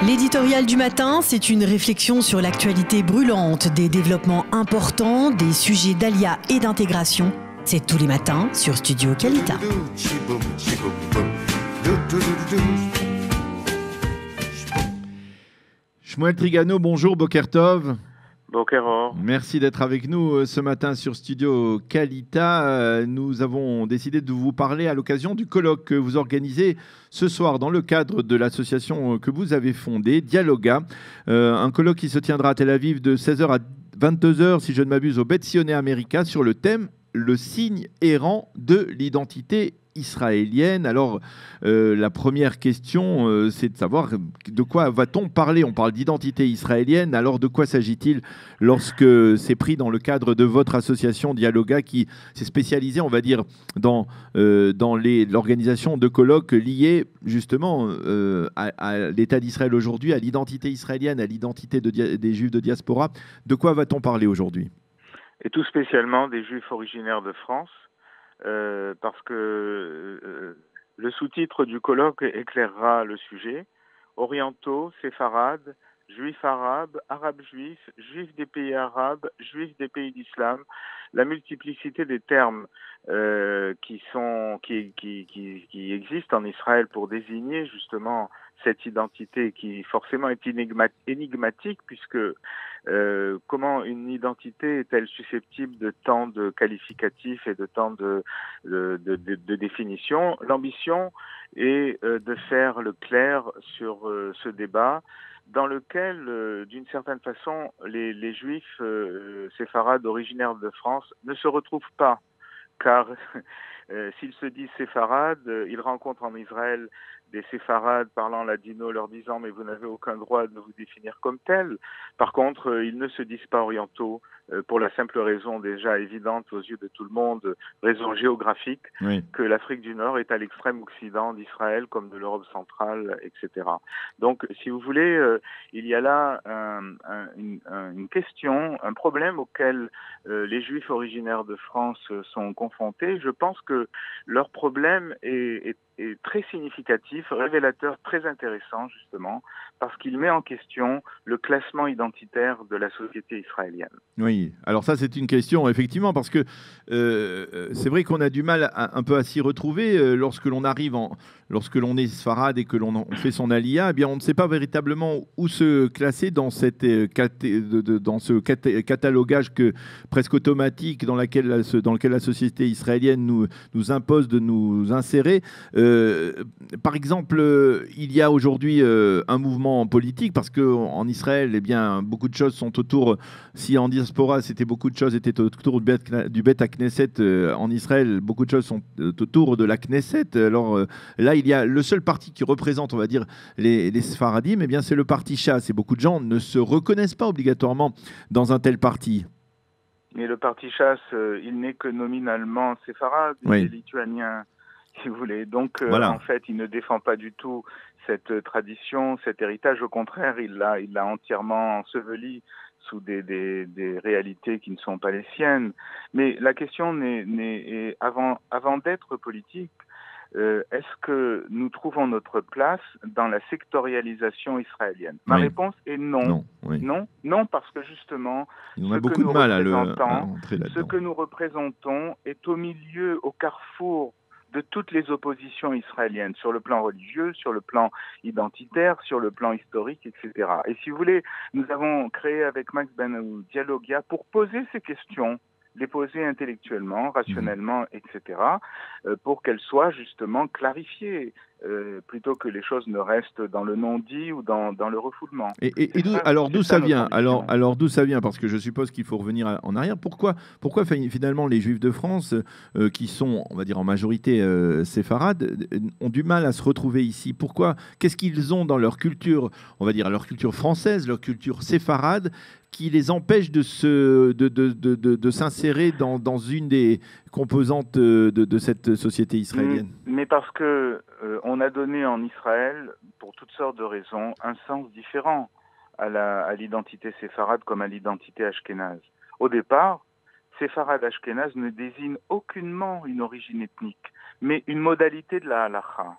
L'éditorial du matin, c'est une réflexion sur l'actualité brûlante, des développements importants, des sujets d'ALIA et d'intégration. C'est tous les matins sur Studio Kalita. Shmuel Trigano, bonjour, Boker Tov. Boker Or. Merci d'être avec nous ce matin sur Studio Kalita. Nous avons décidé de vous parler à l'occasion du colloque que vous organisez ce soir dans le cadre de l'association que vous avez fondée, Dialoga. Un colloque qui se tiendra à Tel Aviv de 16h à 22h, si je ne m'abuse, au Bet Sioné America, sur le thème « Le signe errant de l'identité israélienne ». Alors, la première question, c'est de savoir de quoi va-t-on parler. On parle d'identité israélienne, alors de quoi s'agit-il lorsque c'est pris dans le cadre de votre association Dialoga qui s'est spécialisée, on va dire, dans l'organisation de colloques liés justement à l'État d'Israël aujourd'hui, à l'identité israélienne, à l'identité des Juifs de diaspora. De quoi va-t-on parler aujourd'hui ? Et tout spécialement des Juifs originaires de France, parce que le sous-titre du colloque éclairera le sujet. Orientaux, séfarades, juifs arabes, arabes juifs, juifs des pays arabes, juifs des pays d'islam. La multiplicité des termes qui existent en Israël pour désigner justement cette identité qui forcément est énigmatique, puisque comment une identité est-elle susceptible de tant de qualificatifs et de tant de définitions? L'ambition est de faire le clair sur ce débat dans lequel, d'une certaine façon, les Juifs séfarades originaires de France ne se retrouvent pas, car s'ils se disent séfarades, ils rencontrent en Israël des séfarades parlant ladino leur disant « mais vous n'avez aucun droit de vous définir comme tel ». Par contre, ils ne se disent pas orientaux pour la simple raison déjà évidente aux yeux de tout le monde, raison géographique, oui, que l'Afrique du Nord est à l'extrême occident d'Israël comme de l'Europe centrale, etc. Donc, si vous voulez, il y a là une question, un problème auquel les Juifs originaires de France sont confrontés. Je pense que leur problème est très significatif, révélateur, très intéressant justement, parce qu'il met en question le classement identitaire de la société israélienne. Oui, alors ça c'est une question effectivement, parce que c'est vrai qu'on a du mal un peu à s'y retrouver lorsque l'on arrive, lorsque l'on est sfarade et que l'on fait son alia, eh bien on ne sait pas véritablement où se classer dans ce catalogage presque automatique dans lequel la société israélienne nous impose de nous insérer. Par exemple, il y a aujourd'hui un mouvement politique, parce qu'en Israël, eh bien, beaucoup de choses sont autour, si en diaspora, beaucoup de choses étaient autour du Bet Knesset, en Israël, beaucoup de choses sont autour de la Knesset. Alors là, il y a le seul parti qui représente, on va dire, les Sfaradim, eh bien, c'est le parti Chasse. Et beaucoup de gens ne se reconnaissent pas obligatoirement dans un tel parti. Mais le parti Chasse, il n'est que nominalement séfarade, oui, il est lituanien, si vous voulez. Donc, voilà. En fait, il ne défend pas du tout cette tradition, cet héritage. Au contraire, il l'a entièrement enseveli sous des réalités qui ne sont pas les siennes. Mais la question avant d'être politique, est-ce que nous trouvons notre place dans la sectorialisation israélienne? Ma réponse est non. Non, oui. Non, parce que justement, on a beaucoup de mal à entrer là-dedans. Ce que nous représentons est au milieu, au carrefour de toutes les oppositions israéliennes, sur le plan religieux, sur le plan identitaire, sur le plan historique, etc. Et si vous voulez, nous avons créé avec Max Ben Dialogia pour poser ces questions, les poser intellectuellement, rationnellement, etc., pour qu'elles soient justement clarifiées, plutôt que les choses ne restent dans le non-dit ou dans le refoulement. D'où ça vient? Alors d'où ça vient? Parce que je suppose qu'il faut revenir en arrière. Pourquoi finalement les Juifs de France, qui sont, on va dire en majorité séfarades, ont du mal à se retrouver ici? Pourquoi? Qu'est-ce qu'ils ont dans leur culture, on va dire leur culture française, leur culture séfarade, qui les empêche de s'insérer dans une des composantes de cette société israélienne? Mais parce que on a donné en Israël, pour toutes sortes de raisons, un sens différent à l'identité séfarade comme à l'identité ashkénaze. Au départ, séfarade ashkénaze ne désigne aucunement une origine ethnique, mais une modalité de la halakha.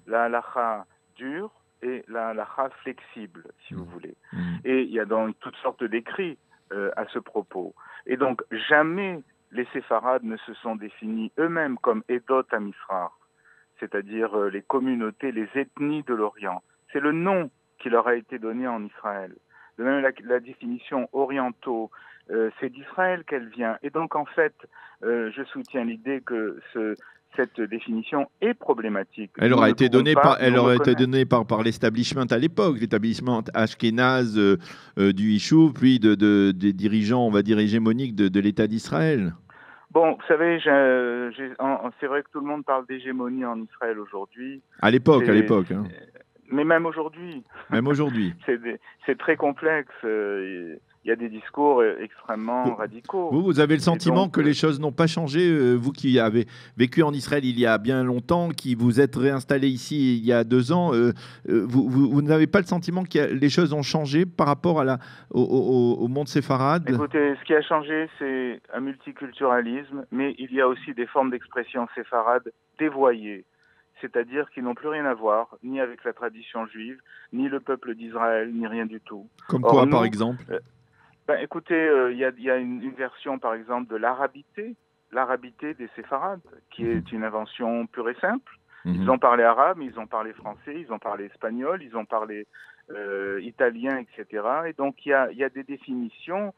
La halakha dure, et la halakha flexible, si vous voulez. Mmh. Et il y a donc toutes sortes d'écrits à ce propos. Et donc, jamais les séfarades ne se sont définis eux-mêmes comme Edot Amisrar, c'est-à-dire les communautés, les ethnies de l'Orient. C'est le nom qui leur a été donné en Israël. De même, la définition orientaux, c'est d'Israël qu'elle vient. Et donc, en fait, je soutiens l'idée que cette définition est problématique. Elle aurait été donnée par l'establishment à l'époque, l'établissement ashkénaze du Yishuv, puis des dirigeants, on va dire, hégémoniques de l'État d'Israël. Bon, vous savez, c'est vrai que tout le monde parle d'hégémonie en Israël aujourd'hui. À l'époque. Hein. Mais même aujourd'hui. Même aujourd'hui. C'est très complexe. Il y a des discours extrêmement radicaux. Vous avez le sentiment que les choses n'ont pas changé, vous qui avez vécu en Israël il y a bien longtemps, qui vous êtes réinstallé ici il y a 2 ans, vous n'avez pas le sentiment que les choses ont changé par rapport au monde séfarade? Écoutez, ce qui a changé, c'est un multiculturalisme, mais il y a aussi des formes d'expression séfarade dévoyées, c'est-à-dire qui n'ont plus rien à voir, ni avec la tradition juive, ni le peuple d'Israël, ni rien du tout. Comme quoi, par exemple? Écoutez, il y a une version, par exemple, de l'arabité des séfarades, qui est une invention pure et simple. Ils ont parlé arabe, ils ont parlé français, ils ont parlé espagnol, ils ont parlé italien, etc. Et donc, il y a des définitions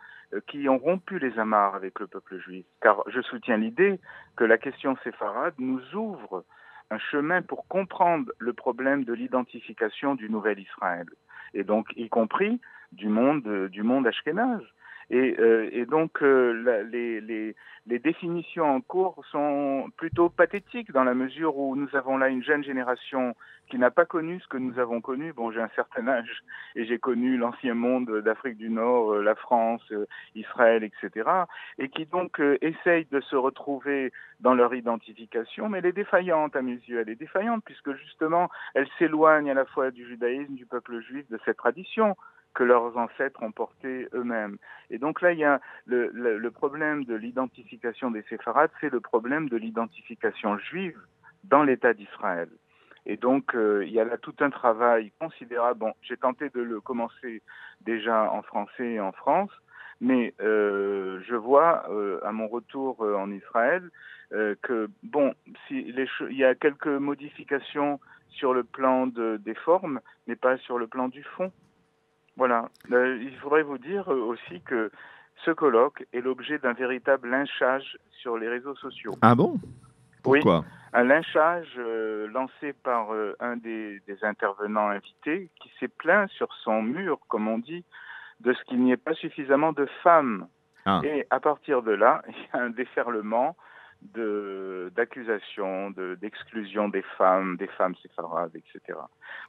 qui ont rompu les amarres avec le peuple juif. Car je soutiens l'idée que la question séfarade nous ouvre un chemin pour comprendre le problème de l'identification du nouvel Israël. Et donc, y compris du monde ashkénaze. Et donc, les définitions en cours sont plutôt pathétiques dans la mesure où nous avons là une jeune génération qui n'a pas connu ce que nous avons connu. Bon, j'ai un certain âge et j'ai connu l'ancien monde d'Afrique du Nord, la France, Israël, etc. Et qui donc essayent de se retrouver dans leur identification, mais elle est défaillante à mes yeux. Elle est défaillante puisque justement, elle s'éloigne à la fois du judaïsme, du peuple juif, de cette tradition que leurs ancêtres ont porté eux-mêmes. Et donc là, il y a le problème de l'identification des séfarades, c'est le problème de l'identification juive dans l'État d'Israël. Et donc, il y a là tout un travail considérable. Bon, j'ai tenté de le commencer déjà en français et en France, mais je vois à mon retour en Israël que, bon, il y a quelques modifications sur le plan des formes, mais pas sur le plan du fond. Voilà. Il faudrait vous dire aussi que ce colloque est l'objet d'un véritable lynchage sur les réseaux sociaux. Ah bon? Pourquoi? Oui, un lynchage lancé par un des intervenants invités qui s'est plaint sur son mur, comme on dit, de ce qu'il n'y ait pas suffisamment de femmes. Ah. Et à partir de là, il y a un déferlement d'accusations, d'exclusion des femmes séfarades, etc.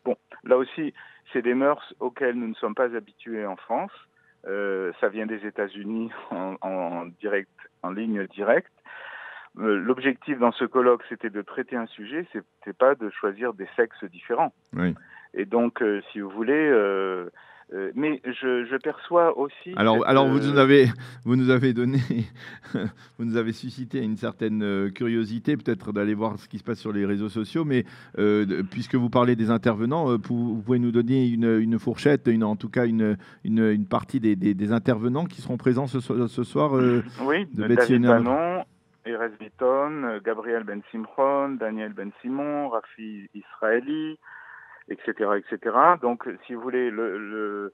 Bon, là aussi, c'est des mœurs auxquelles nous ne sommes pas habitués en France. Ça vient des États-Unis en ligne directe. L'objectif dans ce colloque, c'était de traiter un sujet, c'est pas de choisir des sexes différents. Oui. Et donc, si vous voulez, mais je perçois aussi. Alors vous nous avez donné, vous nous avez suscité une certaine curiosité, peut-être d'aller voir ce qui se passe sur les réseaux sociaux. Mais puisque vous parlez des intervenants, vous pouvez nous donner une fourchette, en tout cas une partie des intervenants qui seront présents ce soir. Oui, David Bannon, Erez Bitton, Gabriel Ben Simchon, Daniel Ben Simon, Rafi Israeli, etc., etc. Donc, si vous voulez, le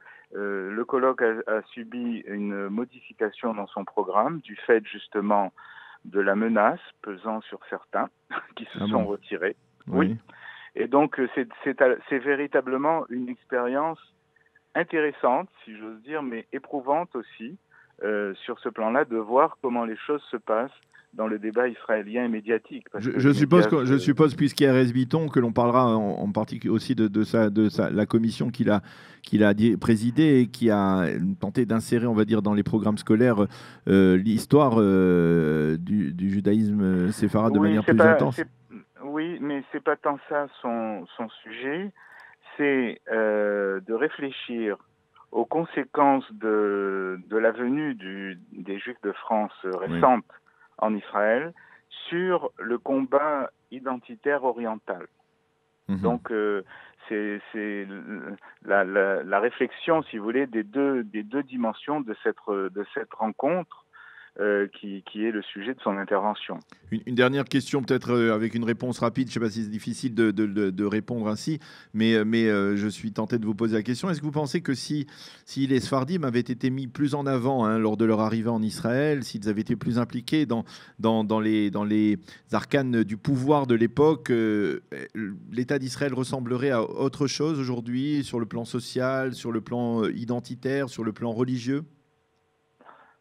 colloque a subi une modification dans son programme du fait justement de la menace pesant sur certains qui se sont retirés. Oui. Et donc, c'est véritablement une expérience intéressante, si j'ose dire, mais éprouvante aussi, sur ce plan-là, de voir comment les choses se passent dans le débat israélien et médiatique. Je suppose, puisqu'il y a Erez Bitton, que l'on parlera en particulier aussi de la commission qu'il a présidée et qui a tenté d'insérer, on va dire, dans les programmes scolaires l'histoire du judaïsme séfarade de manière plus intense. Oui, mais c'est pas tant ça son sujet, c'est de réfléchir aux conséquences de la venue des Juifs de France récente en Israël sur le combat identitaire oriental. Donc, c'est la réflexion, si vous voulez, des deux dimensions de cette rencontre qui est le sujet de son intervention. Une dernière question, peut-être avec une réponse rapide. Je ne sais pas si c'est difficile de répondre ainsi, mais je suis tenté de vous poser la question. Est-ce que vous pensez que si les Sfardim avaient été mis plus en avant lors de leur arrivée en Israël, s'ils avaient été plus impliqués dans les arcanes du pouvoir de l'époque, l'État d'Israël ressemblerait à autre chose aujourd'hui sur le plan social, sur le plan identitaire, sur le plan religieux?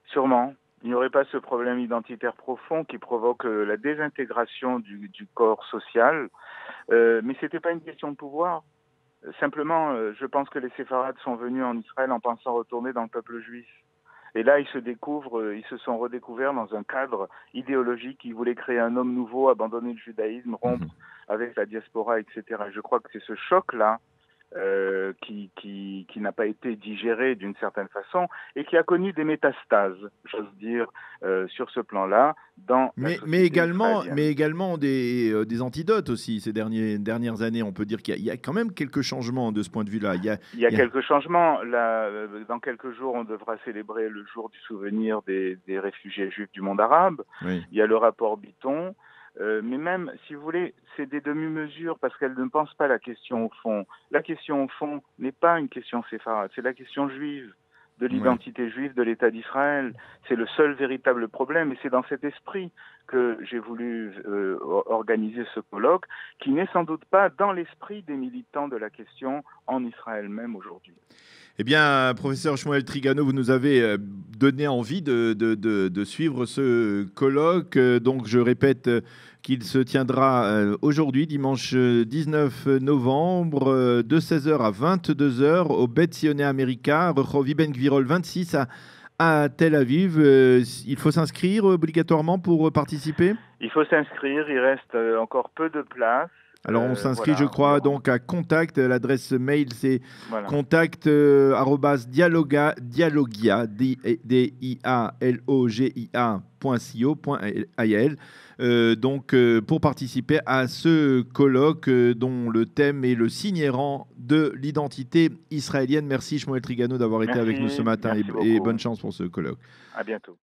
Sûrement. Il n'y aurait pas ce problème identitaire profond qui provoque la désintégration du corps social. Mais ce n'était pas une question de pouvoir. Simplement, je pense que les séfarades sont venus en Israël en pensant retourner dans le peuple juif. Et là, ils se sont redécouverts dans un cadre idéologique. Ils voulaient créer un homme nouveau, abandonner le judaïsme, rompre avec la diaspora, etc. Et je crois que c'est ce choc-là qui n'a pas été digéré d'une certaine façon et qui a connu des métastases, j'ose dire, sur ce plan-là. Mais également des antidotes aussi ces dernières années. On peut dire qu'il y a quand même quelques changements de ce point de vue-là. Il y a quelques changements. Là, dans quelques jours, on devra célébrer le jour du souvenir des réfugiés juifs du monde arabe. Oui. Il y a le rapport Bitton. Mais même, si vous voulez, c'est des demi-mesures parce qu'elles ne pensent pas la question au fond. La question au fond n'est pas une question séfarade, c'est la question juive, de l'identité juive de l'État d'Israël. C'est le seul véritable problème et c'est dans cet esprit que j'ai voulu organiser ce colloque qui n'est sans doute pas dans l'esprit des militants de la question en Israël même aujourd'hui. Eh bien, professeur Shmuel Trigano, vous nous avez donné envie de suivre ce colloque. Donc, je répète qu'il se tiendra aujourd'hui, dimanche 19 novembre, de 16h à 22h au Bet Sioné America, Rechovi Ben Gvirol 26 à Tel Aviv. Il faut s'inscrire obligatoirement pour participer? Il faut s'inscrire, il reste encore peu de places. Alors, on s'inscrit, je crois, donc à contact. L'adresse mail, c'est contact @dialogia, dialogia.co.il. Donc, pour participer à ce colloque dont le thème est le signe errant de l'identité israélienne. Merci Shmuel Trigano d'avoir été avec nous ce matin et bonne chance pour ce colloque. À bientôt.